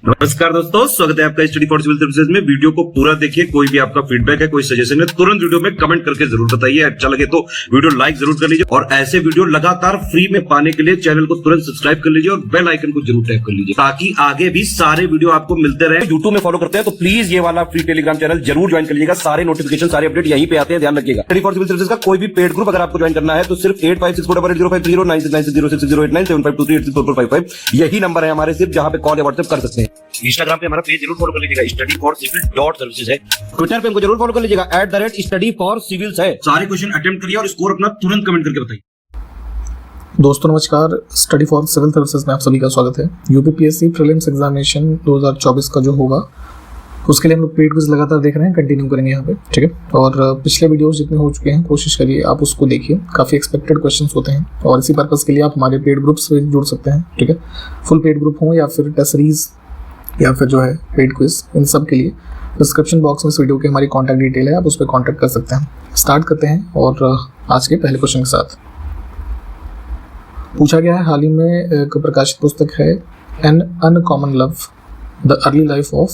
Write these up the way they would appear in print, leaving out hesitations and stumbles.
नमस्कार दोस्तों, स्वागत है आपका स्टडी फॉर सिविल सर्विसेज में। वीडियो को पूरा देखिए। कोई भी आपका फीडबैक है, कोई सजेशन है, तुरंत वीडियो में कमेंट करके जरूर बताइए। अच्छा लगे तो वीडियो लाइक जरूर कर लीजिए और ऐसे वीडियो लगातार फ्री में पाने के लिए चैनल को तुरंत सब्सक्राइब कर लीजिए और बेल आइकन को जरूर टैप कर लीजिए ताकि आगे भी सारे वीडियो आपको मिलते रहे। यूट्यूब में फॉलो करते हैं तो प्लीज ये वाला फ्री टेलीग्राम चैनल जरूर ज्वाइन कर लीजिएगा। सारे नोटिफिकेशन, सारे अपडेट यहीं पे आते हैं, ध्यान रखिएगा। स्टडी फॉर सिविल सर्विसेज का कोई भी पेड ग्रुप अगर आपको ज्वाइन करना है तो सिर्फ 856480569060897523860445 यही नंबर है हमारे, सिर्फ जहां पे कॉल या व्हाट्सएप कर सकते हैं। इंस्टाग्राम पे हमारा पेज जरूर फॉलो कर लीजिएगा, studyforcivil.services है। ट्विटर पे हमको जरूर फॉलो कर लीजिएगा, @studyforcivils है। सारे क्वेश्चन अटेम्प्ट करिए और स्कोर अपना तुरंत कमेंट करके बताइए। दोस्तों नमस्कार, स्टडी फॉर सिविल सर्विसेज में आप सभी का स्वागत है। यूपीपीएससी प्रीलिम्स एग्जामिनेशन 2024 का जो होगा उसके लिए हम लोग पेड क्विज लगातार देख रहे हैं, कंटिन्यू करेंगे यहाँ पे, ठीक है। और पिछले वीडियोस जितने हो चुके हैं कोशिश करिए आप उसको देखिए, काफ़ी एक्सपेक्टेड क्वेश्चंस होते हैं और इसी पर्पज़ के लिए आप हमारे पेड ग्रुप्स से जुड़ सकते हैं, ठीक है। फुल पेड ग्रुप हो या फिर टेस्ट सीरीज या फिर जो है पेड क्विज, इन सब के लिए डिस्क्रिप्शन बॉक्स में इस वीडियो की हमारी कॉन्टैक्ट डिटेल है, आप उस पर कॉन्टैक्ट कर सकते हैं। स्टार्ट करते हैं और आज के पहले क्वेश्चन के साथ पूछा गया है। हाल ही में एक प्रकाशित पुस्तक है an uncommon love, the early life of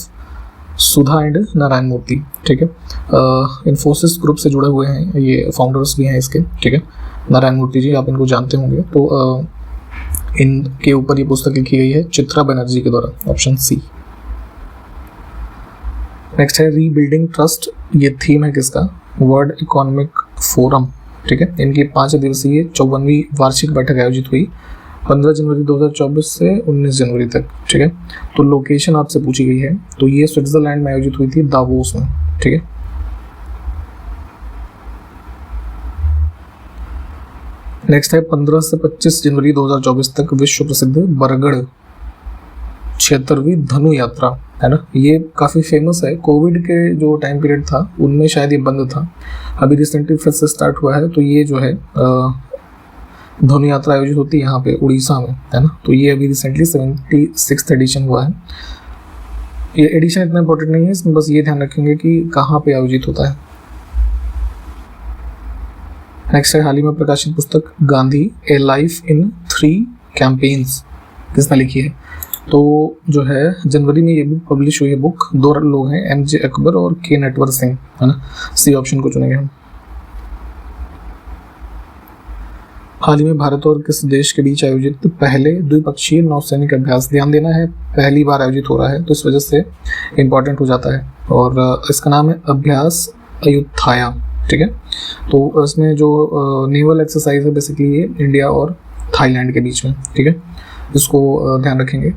Sudha and Narayan Murthy, ठीक है। इन्फोसिस ग्रुप से जुड़े हुए हैं, ये फाउंडर्स भी हैं इसके, ठीक है। नारायण मूर्ति जी, आप इनको जानते होंगे। तो इनके ऊपर ये पुस्तक लिखी गई है चित्रा बनर्जी के द्वारा, ऑप्शन सी। नेक्स्ट है रीबिल्डिंग ट्रस्ट, ये थीम है किसका? वर्ल्ड इकोनॉमिक फोरम, ठीक है। इनकी 5 दिवसीय 54वीं वार्षिक बैठक आयोजित हुई 15 जनवरी 2024 से 19 जनवरी तक, ठीक है। तो लोकेशन आपसे पूछी गई है, तो ये स्विट्जरलैंड में आयोजित हुई थी, दावोस में, ठीक है। नेक्स्ट है 15 से 25 जनवरी 2024 तक विश्व प्रसिद्ध बरगढ़ 76वीं धनु यात्रा, है ना। ये काफ़ी फेमस है। कोविड के जो टाइम पीरियड था उनमें शायद ये बंद था, अभी रिसेंटली फिर से स्टार्ट हुआ है। तो ये जो है धनु यात्रा आयोजित होती है यहाँ पे उड़ीसा में, है ना। तो ये अभी रिसेंटली 76th एडिशन हुआ है। ये एडिशन इतना इंपॉर्टेंट नहीं है, इसमें बस ये ध्यान रखेंगे कि कहाँ पे आयोजित होता है। नेक्स्ट है हाल ही में प्रकाशित पुस्तक गांधी ए लाइफ इन 3 कैंपेन्स, किसने लिखी है? तो जो है जनवरी में ये बुक पब्लिश हुई है। बुक 2 लोग हैं, एमजे अकबर और के नटवर सिंह, है ना। सी ऑप्शन को चुनेंगे हम। हाल ही में भारत और किस देश के बीच आयोजित पहले द्विपक्षीय नौसैनिक अभ्यास, ध्यान देना है पहली बार आयोजित हो रहा है तो इस वजह से इम्पोर्टेंट हो जाता है, और इसका नाम है अभ्यास अयुत्थाया, ठीक है। तो इसमें जो नेवल एक्सरसाइज है बेसिकली ये इंडिया और थाईलैंड के बीच में, ठीक है। इसको ध्यान रखेंगे।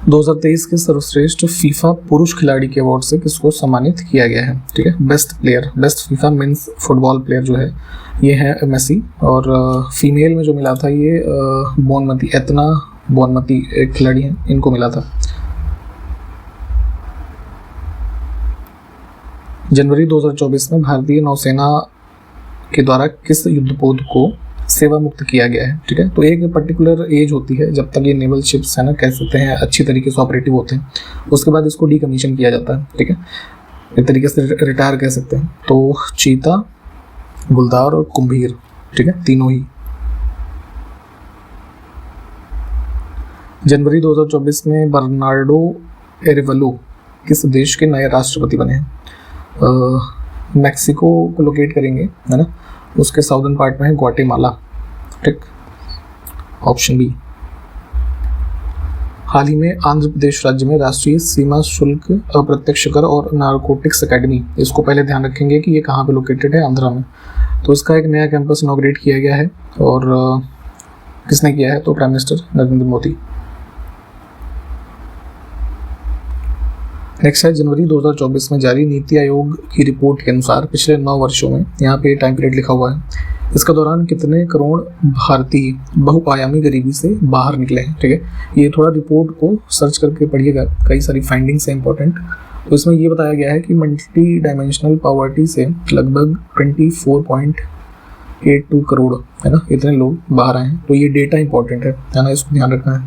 2023 के सर्वश्रेष्ठ फीफा पुरुष खिलाड़ी के अवार्ड से किसको सम्मानित किया गया है, ठीक है। Best player, best FIFA mains football player जो है ये है मेसी, और फीमेल में जो मिला था ये बोनमती, एतना बोनमती एक खिलाड़ी हैं, इनको मिला था। जनवरी 2024 में भारतीय नौसेना के द्वारा किस युद्धपोत को सेवा मुक्त किया गया है, ठीक है। तो एक पर्टिकुलर एज होती है जब तक ये नेवल शिप्स है ना, कह सकते हैं अच्छी तरीके से ऑपरेटिव होते हैं, उसके बाद इसको डीकमीशन किया जाता है, ठीक है। एक तरीके से रिटायर कह सकते हैं। तो चीता, गुलदार और कुंभीर, ठीक है, तीनों ही। जनवरी 2024 में बर्नार्डो एरेवलो किस देश के नए राष्ट्रपति बने हैं? मैक्सिको को लोकेट करेंगे, है ना। उसके साउदर्न पार्ट में है ग्वाटेमाला, ठीक, ऑप्शन बी। हाल ही में आंध्र प्रदेश राज्य में राष्ट्रीय सीमा शुल्क, अप्रत्यक्ष कर और नारकोटिक्स एकेडमी, इसको पहले ध्यान रखेंगे कि ये कहाँ पे लोकेटेड है, आंध्रा में। तो इसका एक नया कैंपस इनॉग्रेट किया गया है, और किसने किया है? तो prime minister Narendra Modi. Next है जनवरी 2024 में जारी नीति आयोग की रिपोर्ट के अनुसार पिछले 9 वर्षों में, यहाँ पे टाइम पीरियड लिखा हुआ है, इसका दौरान कितने करोड़ भारतीय बहुआयामी गरीबी से बाहर निकले हैं, ठीक है। ये थोड़ा रिपोर्ट को सर्च करके पढ़िएगा, कई सारी फाइंडिंग्स हैं इंपॉर्टेंट। तो इसमें ये बताया गया है कि मल्टी डायमेंशनल पॉवर्टी से लगभग 24.82 करोड़, है ना, इतने लोग बाहर आए हैं। तो ये डेटा इंपॉर्टेंट है ना, इसको ध्यान रखना है।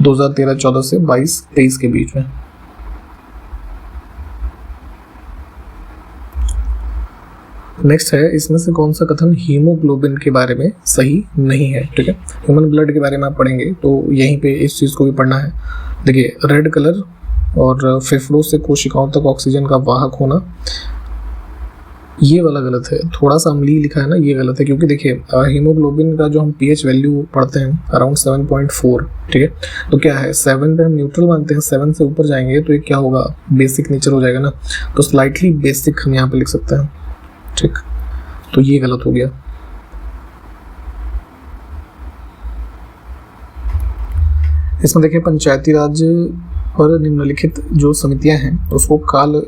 2013-14 से 22-23 के बीच में। नेक्स्ट है, इसमें से कौन सा कथन हीमोग्लोबिन के बारे में सही नहीं है? ठीक है, ह्यूमन ब्लड के बारे में आप पढ़ेंगे तो यहीं पे इस चीज़ को भी पढ़ना है। देखिए, रेड कलर और फेफड़ों से कोशिकाओं तक ऑक्सीजन का वाहक होना, ये वाला गलत है। थोड़ा सा अम्लीय लिखा है ना, ये गलत है, क्योंकि देखिए हीमोग्लोबिन का जो हम पीएच वैल्यू पढ़ते हैं अराउंड 7.4, ठीक है। तो क्या है, 7 पे हम न्यूट्रल मानते हैं, 7 से ऊपर जाएंगे तो ये क्या होगा, बेसिक नेचर हो जाएगा ना, तो स्लाइटली बेसिक हम यहाँ पे लिख सकते हैं, ठीक। तो ये गलत हो गया। इसमें देखिए, पंचायती राज पर निम्नलिखित जो समितियां हैं उसको काल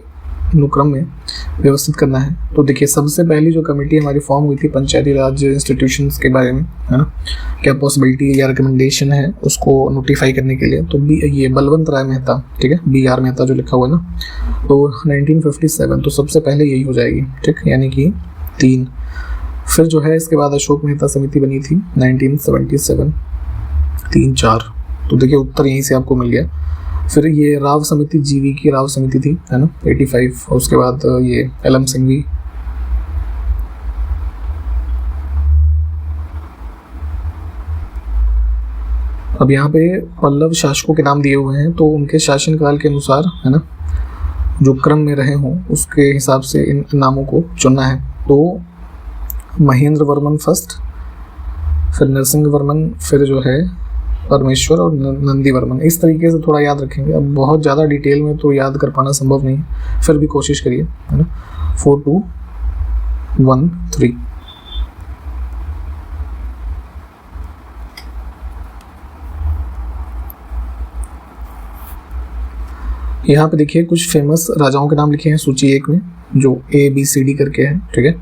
अनुक्रम में व्यवस्थित करना है। तो देखिए, सबसे पहली जो कमेटी हमारी फॉर्म हुई थी पंचायती राज इंस्टीट्यूशंस के बारे में, है ना, क्या पॉसिबिलिटी या रिकमेंडेशन है उसको नोटिफाई करने के लिए, तो ये बलवंत राय मेहता, ठीक है, BR मेहता जो लिखा हुआ है ना, तो 1957, तो सबसे पहले यही हो जाएगी, ठीक, यानी कि 3। फिर जो है इसके बाद अशोक मेहता समिति बनी थी 1977, 3, 4, तो देखिए उत्तर यहीं से आपको मिल गया। फिर ये राव समिति, GV की राव समिति थी, है ना, 85, और उसके बाद ये LM सिंघवी, अब यहाँ पे पल्लव शासकों के नाम दिए हुए हैं, तो उनके शासनकाल के अनुसार, है ना, जो क्रम में रहे हों उसके हिसाब से इन नामों को चुनना है। तो महेंद्र वर्मन फर्स्ट, फिर नरसिंह वर्मन, फिर जो है परमेश्वर और नंदी वर्मन, इस तरीके से थोड़ा याद रखेंगे। अब बहुत ज़्यादा डिटेल में तो याद कर पाना संभव नहीं है, फिर भी कोशिश करिए, है ना। 4, 2, 1, 3। यहाँ पे देखिए कुछ फेमस राजाओं के नाम लिखे हैं सूची 1 में, जो ABCD करके है, ठीक है,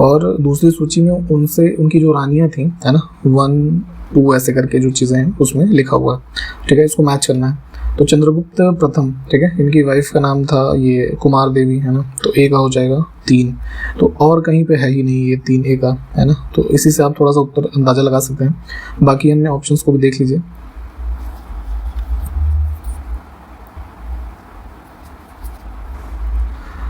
और दूसरी सूची में उनसे उनकी जो रानियां थी, है ना, 1, 2 ऐसे करके जो चीज़ें हैं उसमें लिखा हुआ है, ठीक है, इसको मैच करना है। तो चंद्रगुप्त प्रथम, ठीक है, इनकी वाइफ का नाम था ये कुमार देवी, है ना, तो A का हो जाएगा 3, तो और कहीं पे है ही नहीं ये 3A का, है ना, तो इसी से आप थोड़ा सा उत्तर अंदाज़ा लगा सकते हैं। बाकी अन्य ऑप्शंस को भी देख लीजिए।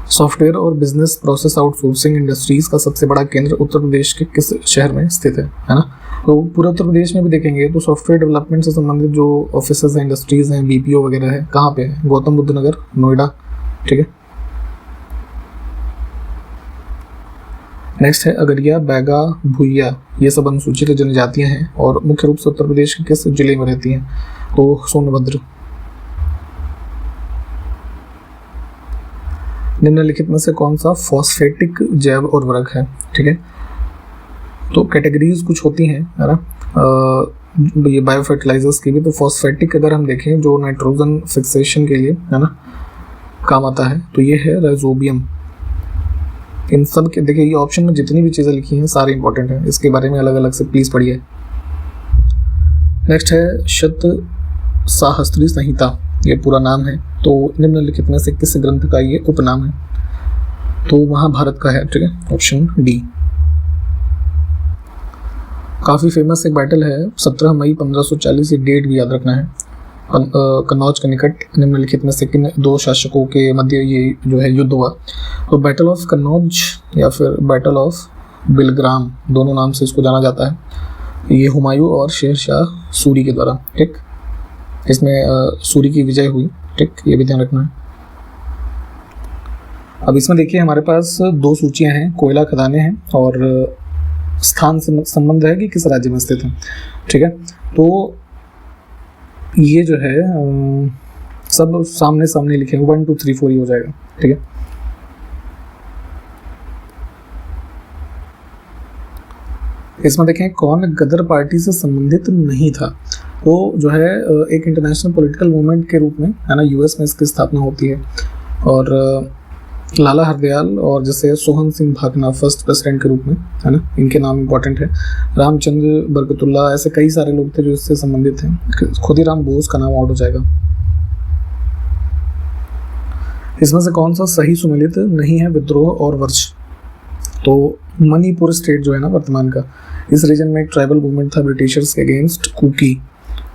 सॉफ्टवेयर और बिजनेस प्रोसेस आउटसोर्सिंग इंडस्ट्रीज का सबसे बड़ा केंद्र उत्तर प्रदेश के किस शहर में स्थित है ना। तो पूरे उत्तर प्रदेश में भी देखेंगे तो सॉफ्टवेयर डेवलपमेंट से संबंधित जो ऑफिसेज हैं, इंडस्ट्रीज हैं, BPO वगैरह है, कहाँ पे है, गौतम बुद्ध नगर, नोएडा, ठीक है। नेक्स्ट है अगरिया, बैगा, भुइया, ये सब अनुसूचित जनजातियां हैं और मुख्य रूप से उत्तर प्रदेश के किस जिले में रहती हैं, तो सोनभद्र। निम्नलिखित में से कौन सा फॉस्फेटिक जैव उर्वरक है, ठीक है। तो कैटेगरीज कुछ होती हैं, है ना, ये बायो फर्टिलाइजर्स की भी। तो फॉस्फेटिक अगर हम देखें जो नाइट्रोजन फिक्सेशन के लिए, है ना, काम आता है, तो ये है राइजोबियम। इन सब के देखिए, ये ऑप्शन में जितनी भी चीज़ें लिखी हैं सारी इंपॉर्टेंट हैं, इसके बारे में अलग अलग से प्लीज़ पढ़िए। नेक्स्ट है शत साहस्त्री संहिता, ये पूरा नाम है। तो निम्नलिखित में से किस ग्रंथ का ये उपनाम है, तो महाभारत का है, ठीक है, ऑप्शन डी। काफ़ी फेमस एक बैटल है 17 मई 1540, ये डेट भी याद रखना है। कन्नौज के निकट निम्नलिखित में से किन दो शासकों के मध्य ये जो है युद्ध हुआ, तो बैटल ऑफ कन्नौज या फिर बैटल ऑफ बिलग्राम, दोनों नाम से इसको जाना जाता है। ये हुमायूं और शेरशाह सूरी के द्वारा, ठीक। इसमें सूरी की विजय हुई, ठीक, ये भी ध्यान रखना है। अब इसमें देखिए हमारे पास दो सूचियां हैं, कोयला खदानें हैं और स्थान से संबंध है कि किस राज्य में स्थित है, ठीक है। तो ये जो है सब सामने सामने लिखे 1 2 3 4 ही हो जाएगा, ठीक है। इसमें देखें कौन गदर पार्टी से संबंधित नहीं था, तो जो है एक इंटरनेशनल पॉलिटिकल मूवमेंट के रूप में, है ना, US में इसकी स्थापना होती है और लाला हरदयाल और जैसे सोहन सिंह भाकना फर्स्ट प्रेसिडेंट के रूप में, है ना, इनके नाम इंपॉर्टेंट है। रामचंद्र बरकतुल्ला, ऐसे कई सारे लोग थे जो इससे संबंधित हैं। खुदीराम बोस का नाम आउट हो जाएगा। इसमें से कौन सा सही सुमेलित नहीं है, विद्रोह और वर्ष, तो मणिपुर स्टेट जो है ना वर्तमान का, इस रीजन में एक ट्राइबल मूवमेंट था ब्रिटिशर्स के अगेंस्ट कुकी,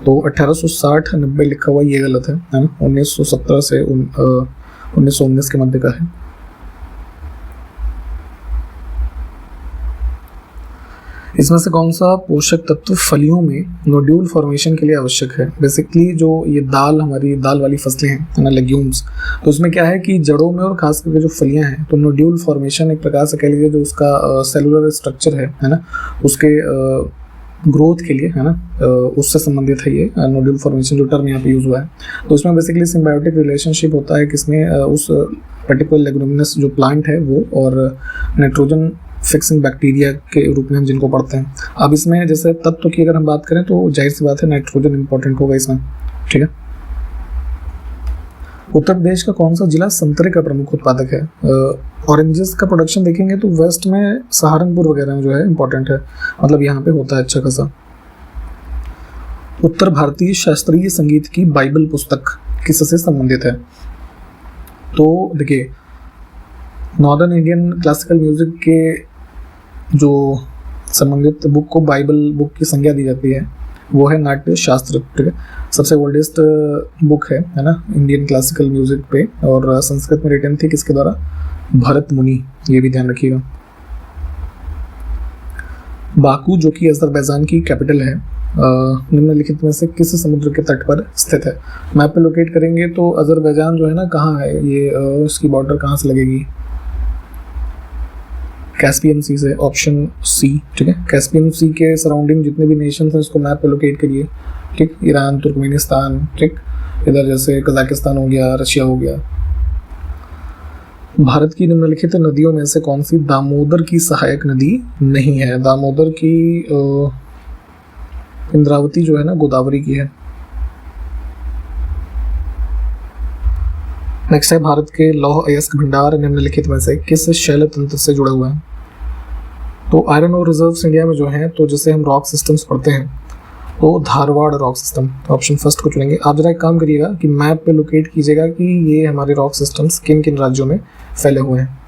तो 1860-90 लिखा हुआ ये गलत है ना, 1917 से 1919 के मध्य का है। इसमें से कौन सा पोषक तत्व फलियों में नोड्यूल फॉर्मेशन के लिए आवश्यक है? बेसिकली जो ये दाल, हमारी दाल वाली फसलें हैं ना, लेग्यूम्स, तो उसमें क्या है कि जड़ों में और खास करके जो फलियां हैं, तो नोड्यूल फॉर्मेशन एक प्रकार से कह लीजिए जो उसका सेलुलर स्ट्रक्चर है ना, उसके ग्रोथ के लिए, है ना, उससे संबंधित है ये नोड्यूल फॉर्मेशन जो टर्म यहाँ पे यूज हुआ है। तो इसमें बेसिकली सिम्बायोटिक रिलेशनशिप होता है किसमें, उस पर्टिकुलर लेग्यूमिनस जो प्लांट है वो और नाइट्रोजन फिक्सिंग बैक्टीरिया के रूप में हम जिनको पढ़ते हैं। अब इसमें जैसे तत्व की अगर हम बात करें तो जाहिर सी बात है नाइट्रोजन इंपॉर्टेंट होगा इसमें, ठीक है। उत्तर प्रदेश का कौन सा जिला संतरे का प्रमुख उत्पादक है? ऑरेंजेस का प्रोडक्शन देखेंगे तो वेस्ट में सहारनपुर वगैरह में जो है इंपॉर्टेंट है, मतलब यहाँ पे होता है अच्छा खासा। उत्तर भारतीय शास्त्रीय संगीत की बाइबल पुस्तक किससे संबंधित है? तो देखिए, नॉर्दर्न इंडियन क्लासिकल म्यूजिक के जो संबंधित बुक को बाइबल बुक की संज्ञा दी जाती है वो है नाट्य शास्त्र, ठीक है। सबसे ओल्डेस्ट बुक है ना इंडियन क्लासिकल म्यूजिक पे, और संस्कृत में रिटन थी किसके द्वारा? भरत मुनि, ये भी ध्यान रखिएगा। बाकू जो कि अजरबैजान की कैपिटल है, निम्नलिखित में से किस समुद्र के तट पर स्थित है? मैप पे लोकेट करेंगे तो अजरबैजान जो है ना कहाँ है ये, इसकी बॉर्डर कहाँ से लगेगी? कैस्पियन सी से, ऑप्शन सी, ठीक है। कैस्पियन सी के सराउंडिंग जितने भी नेशंस हैं इसको मैप पे लोकेट करिए, ठीक। ईरान, तुर्कमेनिस्तान, ठीक, इधर जैसे कजाकिस्तान हो गया, रशिया हो गया। भारत की निम्नलिखित नदियों में से कौन सी दामोदर की सहायक नदी नहीं है? दामोदर की इंद्रावती जो है ना गोदावरी की है। नेक्स्ट है, भारत के लौह अयस्क भंडार निम्नलिखित में से किस शैल तंत्र से जुड़ा हुआ है? तो आयरन और रिजर्व्स इंडिया में जो हैं, तो जैसे हम रॉक सिस्टम्स पढ़ते हैं तो Dharwad rock system, option first को चुनेंगे। आप जरा एक काम करिएगा कि मैप पे लोकेट कीजिएगा कि ये हमारे रॉक सिस्टम्स किन किन राज्यों में फैले हुए हैं।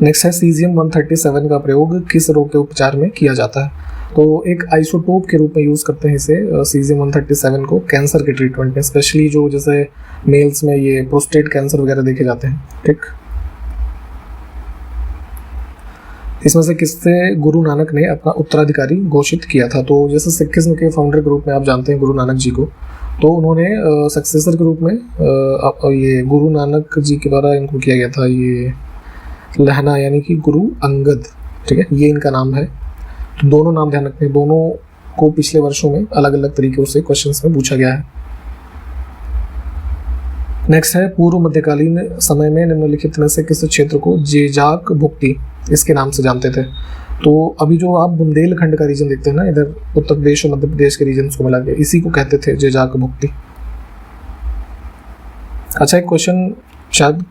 नेक्स्ट है, सीजियम 137 का प्रयोग किस रोग के उपचार में किया जाता है? तो एक आइसोटोप के रूप में यूज़ करते हैं इसे, सीजियम 137 को कैंसर के ट्रीटमेंट में, स्पेशली जो जैसे मेल्स में ये प्रोस्टेट कैंसर वगैरह देखे जाते हैं, ठीक। इसमें से किससे गुरु नानक ने अपना उत्तराधिकारी घोषित किया था? तो जैसे सिखिज्म के फाउंडर के रूप में आप जानते हैं गुरु नानक जी को, तो उन्होंने सक्सेसर के रूप में ये गुरु नानक जी के द्वारा इनको किया गया था ये लहना, यानी कि गुरु अंगद, ठीक है, ये इनका नाम है। तो दोनों नाम ध्यान रखने, दोनों को पिछले वर्षों में अलग अलग तरीकों से क्वेश्चंस में पूछा गया है। नेक्स्ट है, पूर्व मध्यकालीन समय में निम्नलिखित में से किस क्षेत्र को जेजाक भुक्ति इसके नाम से जानते थे? तो अभी जो आप बुंदेलखंड का रीजन देखते हैं ना, इधर उत्तर प्रदेश और मध्य प्रदेश के रीजन को मिला के इसी को कहते थे जेजाक भुक्ति। अच्छा, एक क्वेश्चन शायद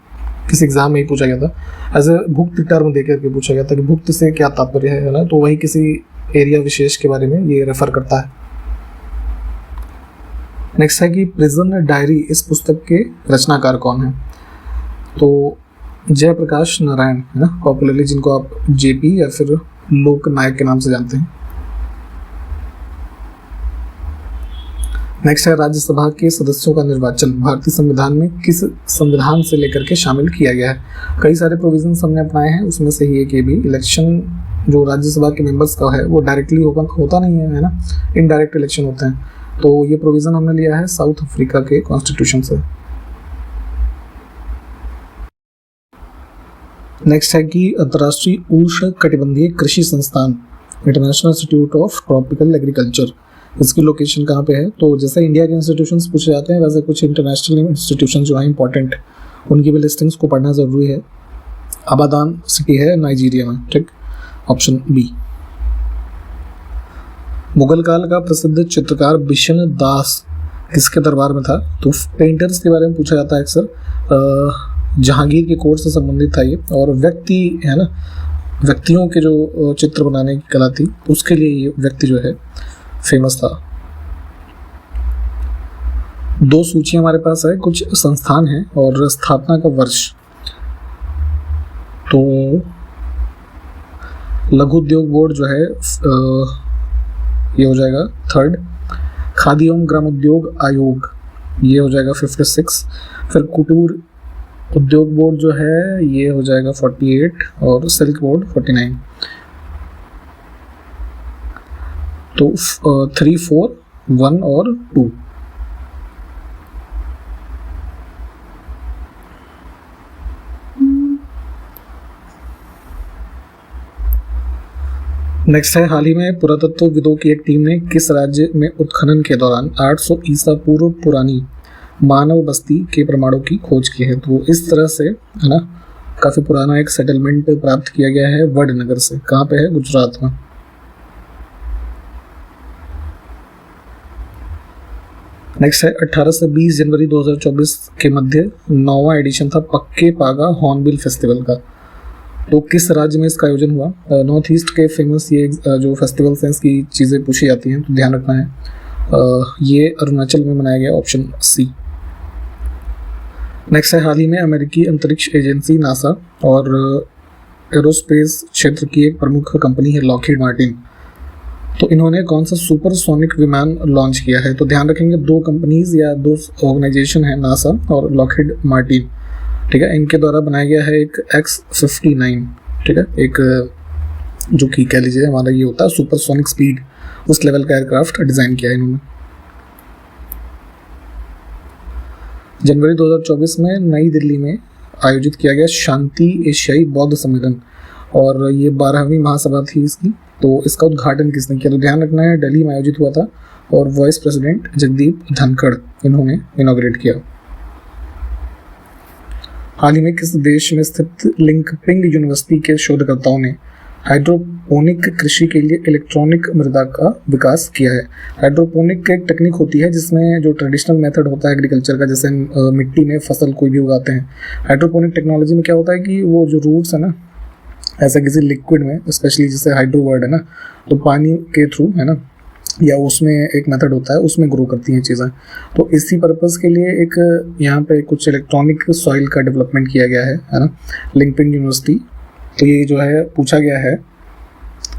किसी एग्जाम में ही पूछा गया था, एज ए भुक्त टर्म देकर के पूछा गया था कि भुक्त से क्या तात्पर्य है ना, तो वही किसी एरिया विशेष के बारे में ये रेफर करता है। नेक्स्ट है कि प्रिजन डायरी इस पुस्तक के रचनाकार कौन है? तो जयप्रकाश नारायण, है ना, पॉपुलरली जिनको आप जेपी या फिर लोक नायक के नाम से जानते हैं। नेक्स्ट है, राज्यसभा के सदस्यों का निर्वाचन भारतीय संविधान में किस संविधान से लेकर के शामिल किया गया है? कई सारे प्रोविजंस हमने अपनाए हैं, उसमें से ही एक ये भी। इलेक्शन जो राज्यसभा के मेंबर्स का है वो डायरेक्टली होता नहीं है ना, इनडायरेक्ट इलेक्शन होते हैं। तो ये प्रोविजन हमने लिया है साउथ अफ्रीका के कॉन्स्टिट्यूशन से। नेक्स्ट है कि अंतर्राष्ट्रीय उष्ण कटिबंधीय कृषि संस्थान international institute of tropical agriculture, इसकी लोकेशन कहाँ पे है? तो जैसे इंडिया के इंस्टीट्यूशंस पूछे जाते हैं वैसे कुछ इंटरनेशनल इंस्टीट्यूशन जो हैं इंपॉर्टेंट, उनकी भी लिस्टिंग्स को पढ़ना ज़रूरी है। अबादान सिटी है नाइजीरिया में, ठीक, ऑप्शन बी। मुगल काल का प्रसिद्ध चित्रकार बिशन दास किसके दरबार में था? तो पेंटर्स के बारे में पूछा जाता है अक्सर। जहांगीर के कोर्ट से संबंधित था ये, और व्यक्ति है ना, व्यक्तियों के जो चित्र बनाने की कला थी उसके लिए ये व्यक्ति जो है फेमस था। दो सूचियां हमारे पास है, कुछ संस्थान हैं और स्थापना का वर्ष। तो लघु उद्योग बोर्ड जो है ये हो जाएगा 3rd। खादी एवं ग्रामोद्योग आयोग ये हो जाएगा 56। फिर कुटीर उद्योग बोर्ड जो है ये हो जाएगा 48 और सिल्क बोर्ड 49। तो 3, 4, 1 और 2। नेक्स्ट है, हाल ही में पुरातत्वविदों की एक टीम ने किस राज्य में उत्खनन के दौरान 800 ईसा पूर्व पुरानी मानव बस्ती के प्रमाणों की खोज की है। तो इस तरह से है ना, काफ़ी पुराना एक सेटलमेंट प्राप्त किया गया है वडनगर से। कहाँ पे है? गुजरात में। नेक्स्ट है, 18 से 20 जनवरी 2024 के मध्य 9वां एडिशन था पक्के पागा हॉर्नबिल फेस्टिवल का। तो किस राज्य में इसका आयोजन हुआ? नॉर्थ ईस्ट के फेमस ये जो फेस्टिवल्स हैं, इसकी चीज़ें पूछी जाती हैं, तो ध्यान रखना है। ये अरुणाचल में मनाया गया, ऑप्शन सी। नेक्स्ट है, हाल ही में अमेरिकी अंतरिक्ष एजेंसी नासा और एरोस्पेस क्षेत्र की एक प्रमुख कंपनी है लॉकहीड मार्टिन। तो इन्होंने कौन सा सुपरसोनिक विमान लॉन्च किया है? तो ध्यान रखेंगे, 2 कंपनीज या 2 ऑर्गेनाइजेशन है, नासा और लॉकहीड मार्टिन। ठीक है, इनके द्वारा बनाया गया है एक X-59। ठीक है, एक जो कि कह लीजिए हमारा ये होता है सुपरसोनिक स्पीड, उस लेवल का एयरक्राफ्ट डिज़ाइन किया है इन्होंने। जनवरी 2024 में नई दिल्ली में आयोजित किया गया शांति एशियाई बौद्ध सम्मेलन, और ये 12वीं महासभा थी इसकी। तो इसका उद्घाटन किसने किया? तो ध्यान रखना है, दिल्ली में आयोजित हुआ था और वाइस प्रेसिडेंट जगदीप धनखड़ इन्होंने इनॉग्रेट किया। हाल ही में किस देश में स्थित लिंकपिंग यूनिवर्सिटी के शोधकर्ताओं ने हाइड्रोपोनिक कृषि के लिए इलेक्ट्रॉनिक मृदा का विकास किया है? हाइड्रोपोनिक एक टेक्निक होती है जिसमें जो ट्रेडिशनल मेथड होता है एग्रीकल्चर का, जैसे मिट्टी में फसल कोई भी उगाते हैं। हाइड्रोपोनिक टेक्नोलॉजी में क्या होता है कि वो जो रूट्स है ना, ऐसा किसी लिक्विड में, स्पेशली जैसे हाइड्रो वर्ड है ना, तो पानी के थ्रू है ना, या उसमें एक मेथड होता है, उसमें ग्रो करती हैं चीज़ें। तो इसी पर्पस के लिए एक यहाँ पे कुछ इलेक्ट्रॉनिक सॉइल का डेवलपमेंट किया गया है ना, लिंकपिंग यूनिवर्सिटी। तो ये जो है पूछा गया है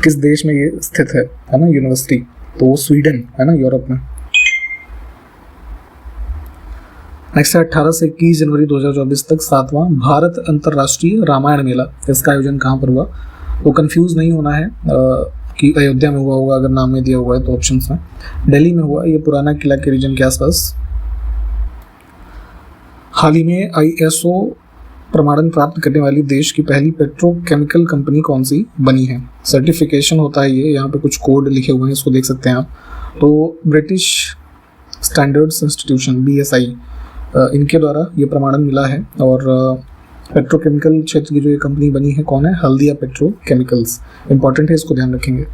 किस देश में ये स्थित है ना यूनिवर्सिटी? तो वो स्वीडन है ना, यूरोप में। नेक्स्ट है, 18 से 21 जनवरी 2024 तक 7वां भारत अंतर्राष्ट्रीय रामायण मेला, इसका आयोजन कहाँ पर हुआ? तो कंफ्यूज नहीं होना है कि अयोध्या में हुआ होगा, अगर नाम में दिया हुआ है तो ऑप्शंस में। दिल्ली में हुआ, ये पुराना किला के रीजन के आसपास। हाल ही में ISO प्रमाणन प्राप्त करने वाली देश की पहली पेट्रोकेमिकल कंपनी कौन सी बनी है? सर्टिफिकेशन होता है ये, यहाँ पे कुछ कोड लिखे हुए हैं, इसको देख सकते हैं आप। तो ब्रिटिश स्टैंडर्ड्स इंस्टीट्यूशन BSI, इनके द्वारा ये प्रमाणन मिला है। और पेट्रोकेमिकल क्षेत्र की जो ये कंपनी बनी है, कौन है? हल्दिया पेट्रोकेमिकल्स। इंपॉर्टेंट है, इसको ध्यान रखेंगे।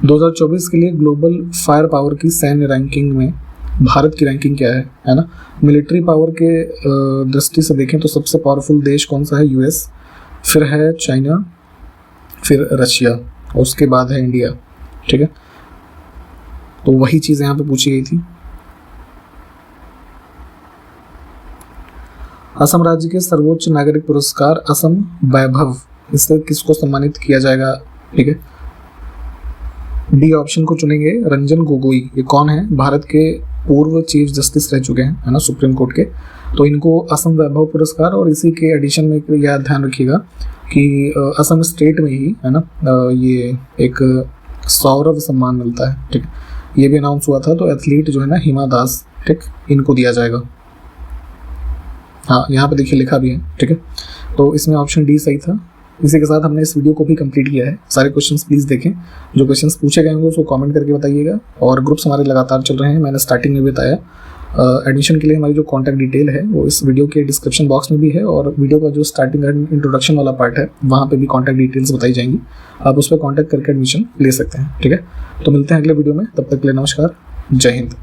2024 के लिए ग्लोबल फायर पावर की सैन्य रैंकिंग में भारत की रैंकिंग क्या है ना? मिलिट्री पावर के दृष्टि से देखें तो सबसे पावरफुल देश कौन सा है? US, फिर है चाइना, फिर रशिया, और उसके बाद है इंडिया। ठीक है, तो वही चीज़ यहाँ पे पूछी गई थी। असम राज्य के सर्वोच्च नागरिक पुरस्कार असम वैभव, इससे किसको सम्मानित किया जाएगा? ठीक है, डी ऑप्शन को चुनेंगे, रंजन गोगोई। ये कौन है? भारत के पूर्व चीफ जस्टिस रह चुके हैं है ना, सुप्रीम कोर्ट के। तो इनको असम वैभव पुरस्कार, और इसी के एडिशन में यह ध्यान रखिएगा कि असम स्टेट में ही है ना ये एक सौरभ सम्मान मिलता है। ठीक, ये भी अनाउंस हुआ था। तो एथलीट जो है ना हिमा दास, ठीक, इनको दिया जाएगा। हाँ, यहाँ पे देखिए लिखा भी है। ठीक है, तो इसमें ऑप्शन डी सही था। इसी के साथ हमने इस वीडियो को भी कंप्लीट किया है। सारे क्वेश्चंस प्लीज़ देखें, जो क्वेश्चंस पूछे गए होंगे उसको कमेंट करके बताइएगा। और ग्रुप्स हमारे लगातार चल रहे हैं, मैंने स्टार्टिंग में बताया। एडमिशन के लिए हमारी जो कॉन्टैक्ट डिटेल है वो इस वीडियो के डिस्क्रिप्शन बॉक्स में भी है, और वीडियो का जो स्टार्टिंग इंट्रोडक्शन वाला पार्ट है वहाँ पर भी कॉन्टैक्ट डिटेल्स बताई जाएंगी। आप उस पर कॉन्टैक्ट करके एडमिशन ले सकते हैं। ठीक है, तो मिलते हैं अगले वीडियो में, तब तक के लिए नमस्कार, जय हिंद।